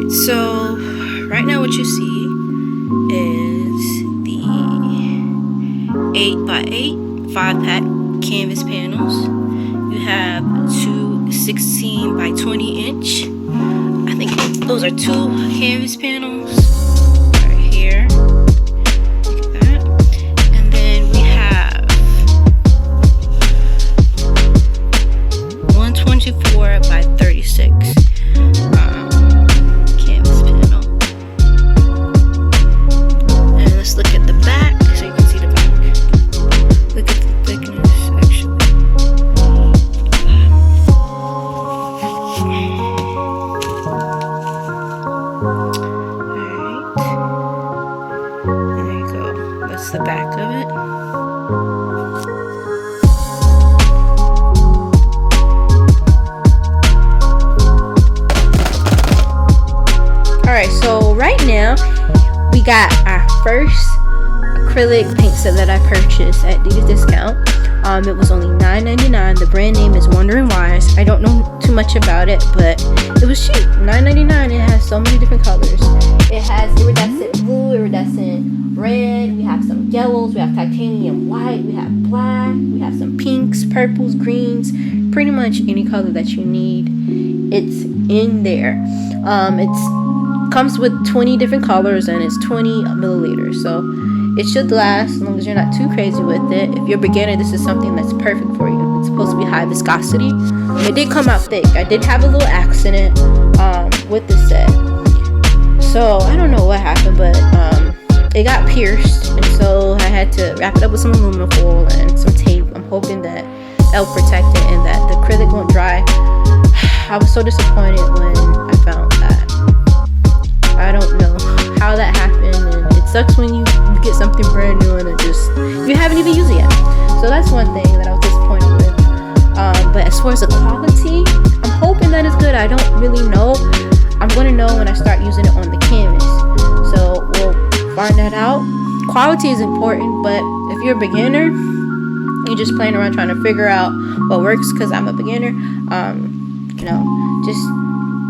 So right now what you see is the 8x8 5-pack canvas panels. You have two 16x20 inch. I think those are two canvas panels right here. Look at that. And then we have 124x36 canvas panel. And let's look at the back so you can see the back. Look at the thickness actually. Alright. There you go. That's the back of it. Alright, so right now we got our first acrylic paint set that I purchased at Dita's Discount. It was only $9.99. The brand name is Wondering Wise. I don't know too much about it, but it was cheap. $9.99. It has so many different colors. It has iridescent blue, iridescent red. We have some yellows. We have titanium white. We have black. We have some pinks, purples, greens. Pretty much any color that you need, it's in there. It's comes with 20 different colors and it's 20 milliliters, so it should last as long as you're not too crazy with it. If you're a beginner, this is something that's perfect for you. It's supposed to be high viscosity. It did come out thick. I did have a little accident with the set, so I don't know what happened, but it got pierced, and so I had to wrap it up with some aluminum foil and some tape. I'm hoping that that'll protect it and that the acrylic won't dry. I was so disappointed when I found that. I don't know how that happened, and it sucks when you get something brand new and you haven't even used it yet. So that's one thing that I was disappointed with. But as far as the quality, I'm hoping that it's good. I don't really know. I'm going to know when I start using it on the canvas. So we'll find that out. Quality is important, but if you're a beginner, you're just playing around trying to figure out what works, because I'm a beginner, just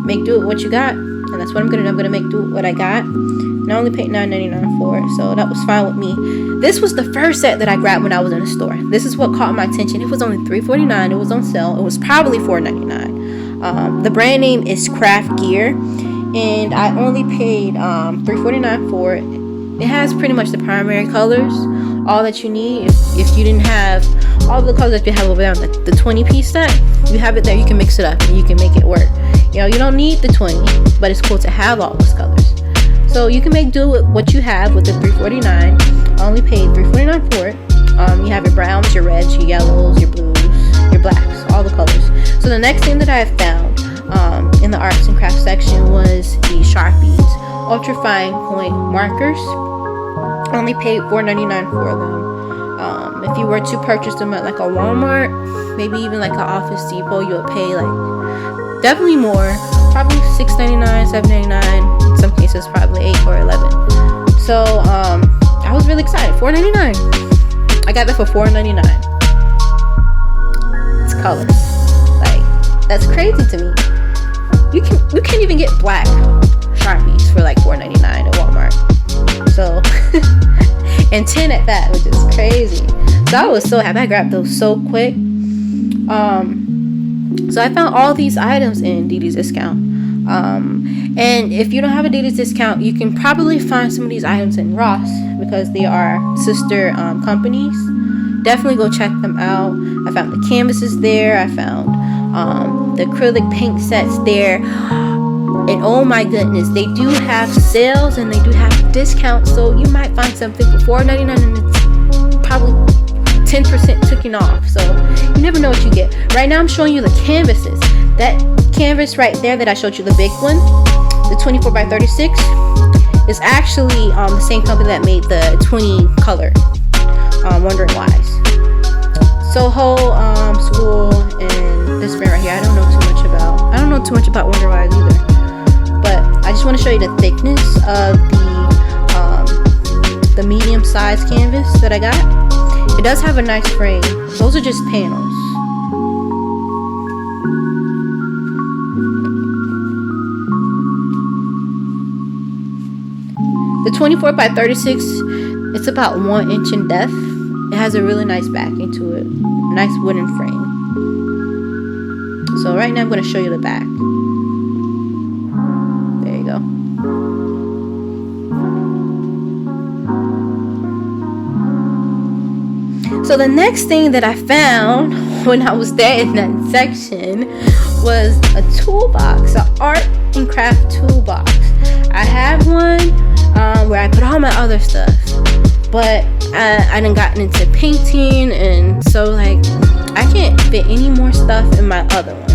make do with what you got. And that's what I'm gonna do. I'm gonna make do with what I got. And I only paid $9.99 for it, so that was fine with me. This was the first set that I grabbed when I was in the store. This is what caught my attention. It was only $3.49. It was on sale. It was probably $4.99. The brand name is Craft Gear, and I only paid $3.49 for it. It has pretty much the primary colors, all that you need. If you didn't have all the colors that you have over there on the 20-piece set, you have it there. You can mix it up and you can make it work. You don't need the 20, but it's cool to have all those colors. So you can make do with what you have with the $3.49. I only paid $3.49 for it. You have your browns, your reds, your yellows, your blues, your blacks, all the colors. So the next thing that I found in the arts and crafts section was the Sharpies Ultra Fine Point Markers. I only paid $4.99 for them. If you were to purchase them at like a Walmart, maybe even like an Office Depot, you would pay like definitely more, probably $6.99, $7.99, in some cases probably $8 or $11. So I was really excited. $4.99. I got that for $4.99. It's colors. Like, that's crazy to me. You can't even get black Sharpies for like $4.99 at Walmart. So and 10 at that, which is crazy. So I was so happy. I grabbed those so quick. So I found all these items in Dita's Discount. And if you don't have a Dita's Discount, you can probably find some of these items in Ross, because they are sister companies. Definitely go check them out. I found the canvases there. I found the acrylic paint sets there. And oh my goodness, they do have sales and they do have discounts. So you might find something for $4.99 and it's probably 10% taken off. So you never know what you get. Right now I'm showing you the canvases. That canvas right there that I showed you, the big one, the 24x36, is actually the same company that made the 20 color Wondering Wise. Soho School and this brand right here. I don't know too much about Wondering Wise either. But I just want to show you the thickness of the medium size canvas that I got. It does have a nice frame. Those are just panels. 24 by 36. It's about 1 inch in depth. It has a really nice backing to it. Nice wooden frame. So right now I'm going to show you the back. There you go. So the next thing that I found when I was there in that section was a toolbox, an art and craft toolbox. I have one where I put all my other stuff, but I done gotten into painting, and so like I can't fit any more stuff in my other one.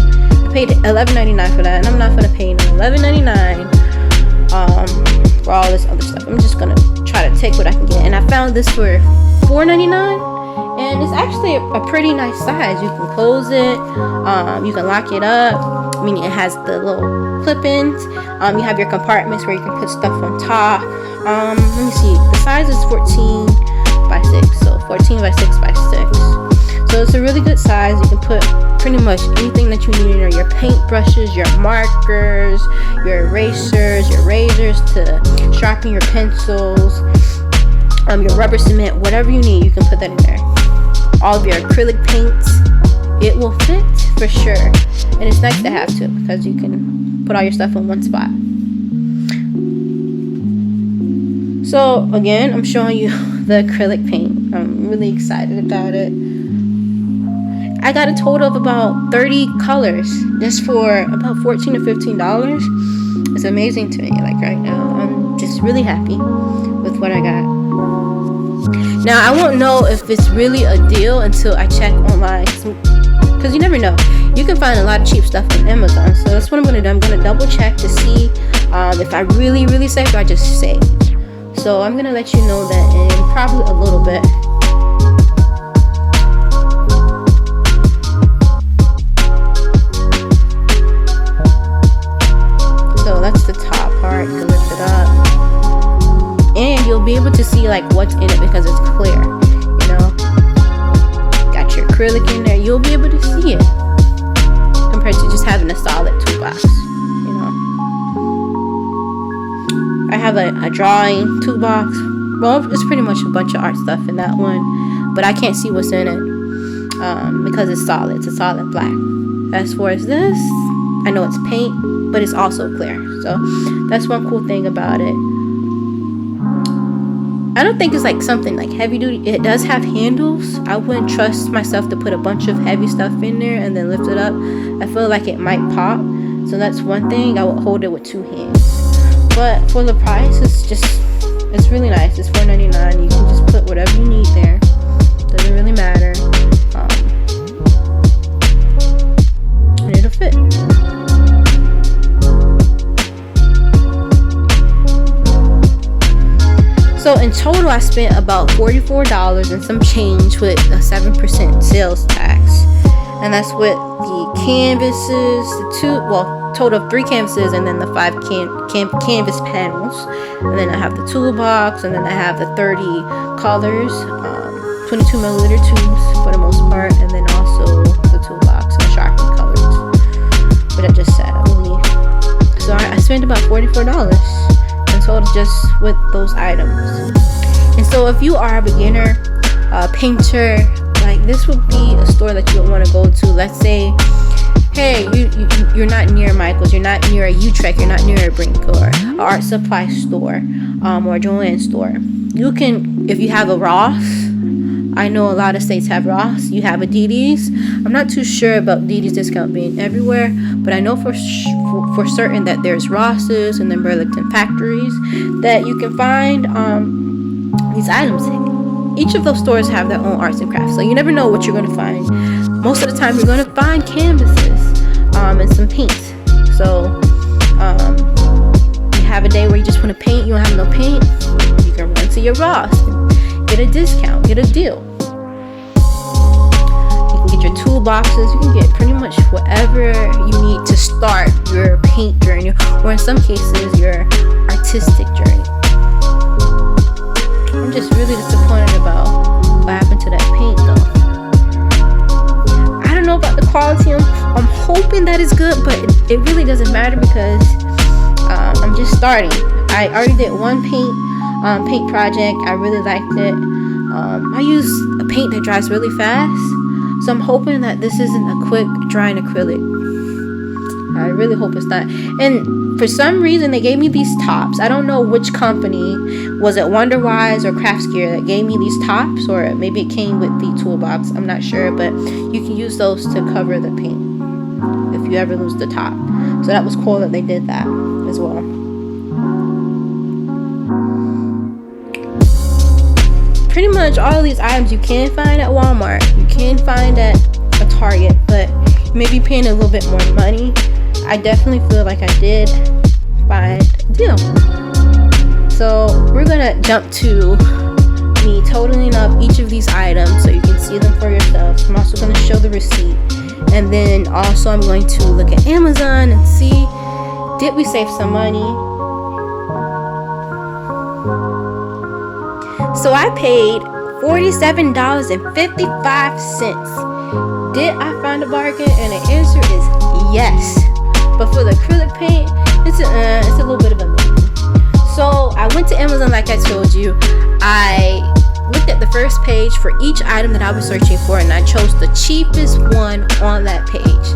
I paid $11.99 for that, and I'm not gonna pay $11.99 for all this other stuff. I'm just gonna try to take what I can get, and I found this for $4.99. And it's actually a pretty nice size. You can close it, you can lock it up, meaning it has the little clip-ins. You have your compartments where you can put stuff on top. Let me see, the size is 14 by 6, so 14 by 6 by 6. So it's a really good size. You can put pretty much anything that you need in there, your paintbrushes, your markers, your erasers, your razors to sharpen your pencils, your rubber cement, whatever you need, you can put that in there. All of your acrylic paints, it will fit for sure. And it's nice to have too, because you can put all your stuff in one spot. So again, I'm showing you the acrylic paint. I'm really excited about it. I got a total of about 30 colors just for about $14 to $15. It's amazing to me. Like right now, I'm just really happy with what I got. Now, I won't know if it's really a deal until I check online, because you never know. You can find a lot of cheap stuff on Amazon, so that's what I'm going to do. I'm going to double check to see if I really saved or I just saved. So I'm going to let you know that in probably a little bit. So that's the top part. You can lift it up. And you'll be able to see like what's in it because it's clear, you know. Got your acrylic in there. You'll be able to see it compared to just having a solid toolbox, you know. I have a drawing toolbox. Well, it's pretty much a bunch of art stuff in that one, but I can't see what's in it because it's solid. It's a solid black. As far as this, I know it's paint, but it's also clear. So that's one cool thing about it. I don't think it's like something like heavy duty. It does have handles. I wouldn't trust myself to put a bunch of heavy stuff in there and then lift it up. I feel like it might pop. So that's one thing. I would hold it with 2 hands. But for the price, it's really nice. It's $4.99. You can just put whatever you need there. Doesn't really matter. And it'll fit. So in total, I spent about $44 and some change with a 7% sales tax. And that's with the canvases, total of 3 canvases, and then the 5 canvas panels. And then I have the toolbox, and then I have the 30 colors, 22 milliliter tubes for the most part, and then also the toolbox and sharpened colors, what I just said, I believe. So I spent about $44 in total just with those items. And so if you are a beginner painter, like this would be a store that you would want to go to. Let's say, hey, you're not near Michael's, you're not near a Utrecht, you're not near a Brink or an art supply store or a Joann store. You can, if you have a Ross, I know a lot of states have Ross, you have a DD's. I'm not too sure about DD's discount being everywhere, but I know for certain that there's Ross's and then Burlington factories that you can find these items. Each of those stores have their own arts and crafts, so you never know what you're going to find. Most of the time you're going to find canvases and some paints. So you have a day where you just want to paint, you don't have no paint, you can run to your Ross and get a discount, get a deal. You can get your toolboxes, you can get pretty much whatever you need to start your paint journey, or in some cases your artistic journey. I'm just really disappointed about what happened to that paint though. I don't know about the quality. I'm hoping that it's good, but it really doesn't matter because I'm just starting. I already did one paint paint project. I really liked it. I use a paint that dries really fast, so I'm hoping that this isn't a quick drying acrylic. I really hope it's not. And for some reason they gave me these tops. I don't know which company. Was it Wonderwise or Craftsgear that gave me these tops, or maybe it came with the toolbox. I'm not sure, but you can use those to cover the paint if you ever lose the top. So that was cool that they did that as well. Pretty much all of these items you can find at Walmart. You can find at a Target, but maybe paying a little bit more money. I definitely feel like I did find a deal. So we're gonna jump to me totaling up each of these items so you can see them for yourselves. I'm also gonna show the receipt, and then also I'm going to look at Amazon and see, did we save some money? So I paid $47.55. Did I find a bargain? And the answer is yes. But for the acrylic paint, it's a little bit of a maybe. So I went to Amazon like I told you. I looked at the first page for each item that I was searching for, and I chose the cheapest one on that page.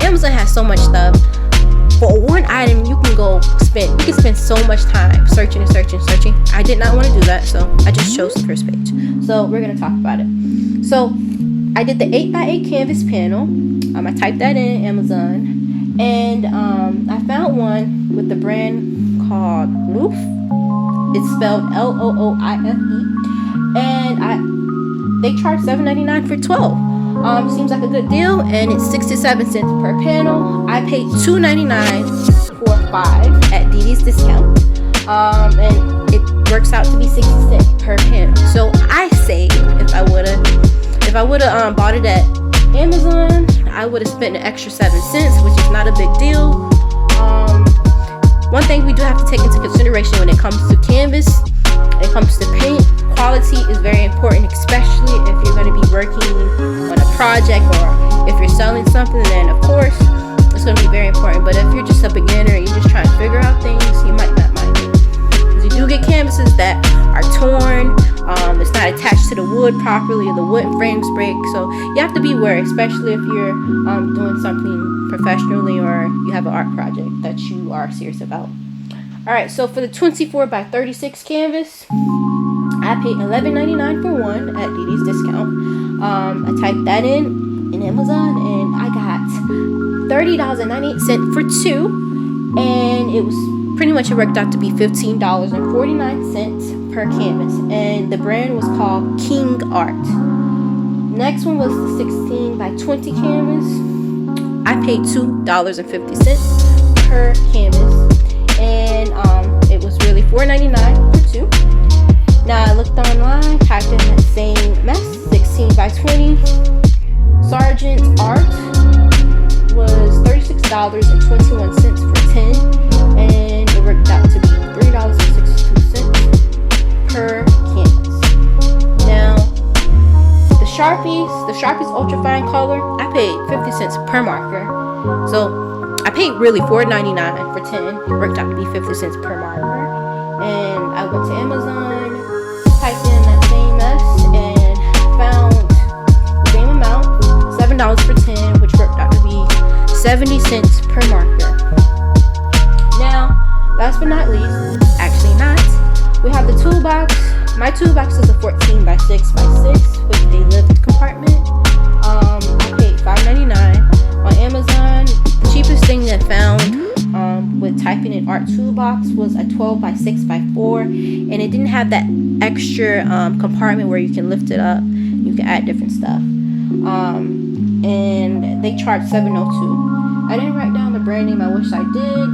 Amazon has so much stuff. For one item, you can spend so much time searching. I did not want to do that, so I just chose the first page. So we're gonna talk about it. So I did the 8x8 canvas panel. I typed that in Amazon, and I found one with the brand called Loof. It's spelled Looife, and they charge $7.99 for 12. Seems like a good deal, and it's 67 cents per panel. I paid $2.99 for 5 at DD's discount, and it works out to be 60 cents per panel. So I saved. If I would have bought it at Amazon, I would have spent an extra 7 cents, which is not a big deal. One thing we do have to take into consideration when it comes to canvas, when it comes to paint, quality is very important, especially if you're going to be working on a project or if you're selling something. Then of course it's going to be very important. But if you're just a beginner and you're just trying to figure out things, you might not mind it, because you do get canvases that are torn. It's not attached to the wood properly, the wooden frames break, so you have to be aware, especially if you're doing something professionally or you have an art project that you are serious about. Alright, so for the 24x36 canvas, I paid $11.99 for one at DD's discount. I typed that in Amazon, and I got $30.98 for 2, and it was pretty much, it worked out to be $15.49 per canvas, and the brand was called King Art. Next one was the 16x20 canvas. I paid $2.50 per canvas, and it was really $4.99 for 2. Now I looked online, typed in that same mess, 16x20. Sergeant's Art was $36.21 for 10, and it worked out to be $3.62 per canvas. Now the Sharpies Ultra Fine Color, I paid 50 cents per marker. So I paid really $4.99 for 10. It worked out to be 50 cents per marker. And I went to Amazon, typed in that same mess, and found the same amount, $7 for 10, which worked out to be 70 cents per marker. Now, last but not least, actually not, we have the toolbox. My toolbox is a 14x6x6 with a lift compartment. I paid $5.99 on Amazon. The cheapest thing that I found with typing in art toolbox was a 12x6x4, and it didn't have that extra compartment where you can lift it up. You can add different stuff. And they charged $7.02. I didn't write down the brand name. I wish I did.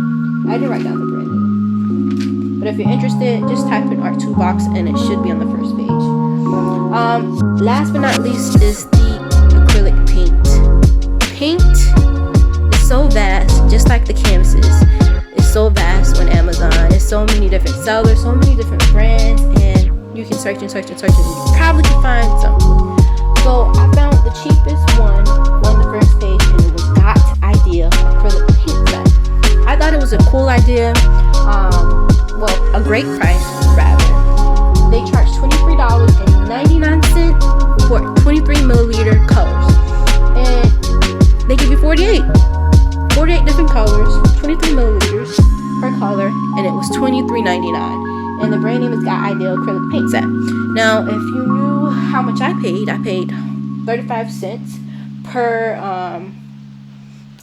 I didn't write down the brand name. But if you're interested, just type in art toolbox and it should be on the first page. Last but not least is the acrylic paint. Paint is so vast, just like the canvases. It's so vast on Amazon. There's so many different sellers, so many different brands, and you can search and search and search, and you probably can find something. So I found the cheapest one on the first page, and it was Got Idea acrylic paint set. I thought it was a cool idea. Well, a great price rather. milliliter colors, and they give you 48 different colors, 23 milliliters per color, and it was $23.99. And the brand name is Got Ideal Acrylic Paint Set. Now, if you knew how much I paid 35 cents per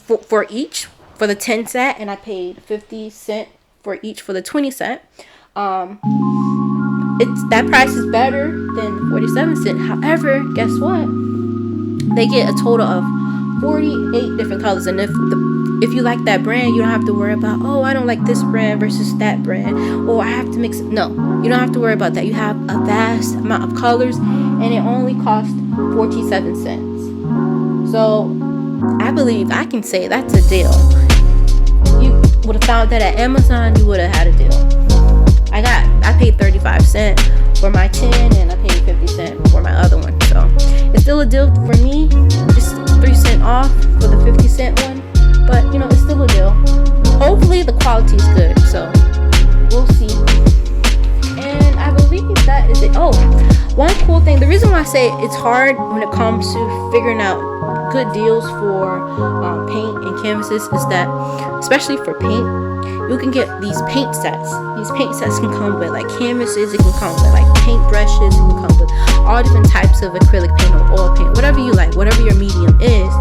for each for the 10 set, and I paid 50 cents for each for the 20 set. That price is better than 47 cents. However, guess what? They get a total of 48 different colors, and if you like that brand, you don't have to worry about, oh, I don't like this brand versus that brand, or I have to mix it. No, you don't have to worry about that. You have a vast amount of colors, and it only costs 47 cents. So I believe I can say that's a deal. You would have found that at Amazon, you would have had a deal. I paid 35 cents for my 10, and I paid 50 cents for my other one. So it's still a deal for me. Just 3 cents off for the 50 cent one. But, it's still a deal. Hopefully the quality is good. So we'll see. And I believe that is it. Oh, one cool thing. The reason why I say it's hard when it comes to figuring out good deals for paint and canvases is that, especially for paint, you can get these paint sets. These paint sets can come with like canvases, it can come with like paint brushes, it can come with all different types of acrylic paint or oil paint, whatever you like, whatever your medium is,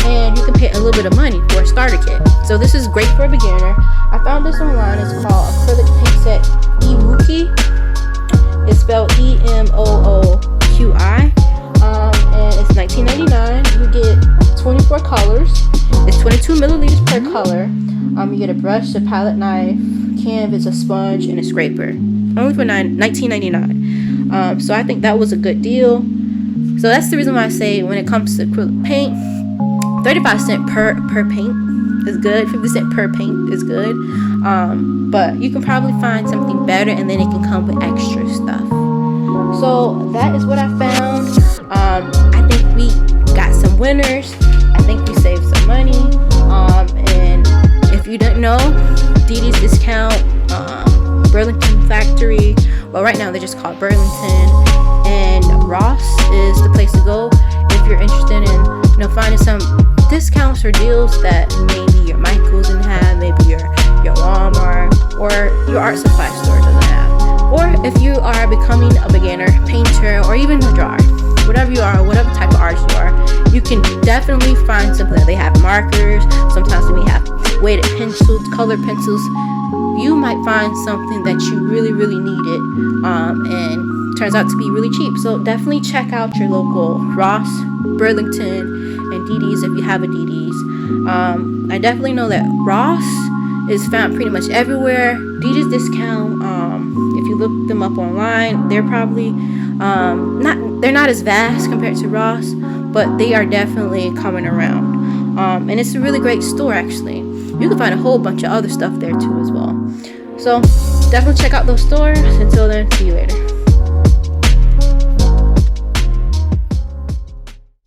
and you can pay a little bit of money for a starter kit. So this is great for a beginner. I found this online. It's called Acrylic Paint Set Emooki. It's spelled EMOOQI, and it's $19.99. You get 24 colors. It's 22 milliliters per color. You get a brush, a palette knife, canvas, a sponge, and a scraper. Only for $19.99. So I think that was a good deal. So that's the reason why I say when it comes to acrylic paint, 35 cents per paint is good. 50 cents per paint is good. But you can probably find something better, and then it can come with extra stuff. So that is what I found. I think we got some winners. I think we saved some money. And if you didn't know, DD's Discount, Burlington Factory, well, right now they're just called Burlington, and Ross is the place to go if you're interested in finding some discounts or deals that maybe your Michaels didn't have, maybe your Walmart or your art supply store doesn't have. Or if you are becoming a beginner painter or even a drawer, whatever you are, whatever type of artist you are, you can definitely find something. They have markers. Sometimes they have weighted pencils, colored pencils. You might find something that you really, really needed, and turns out to be really cheap. So definitely check out your local Ross, Burlington, and DD's if you have a DD's. I definitely know that Ross is found pretty much everywhere. DD's Discount, if you look them up online, they're probably they're not as vast compared to Ross, but they are definitely coming around. And it's a really great store, actually. You can find a whole bunch of other stuff there too as well. So definitely check out those stores. Until then, see you later.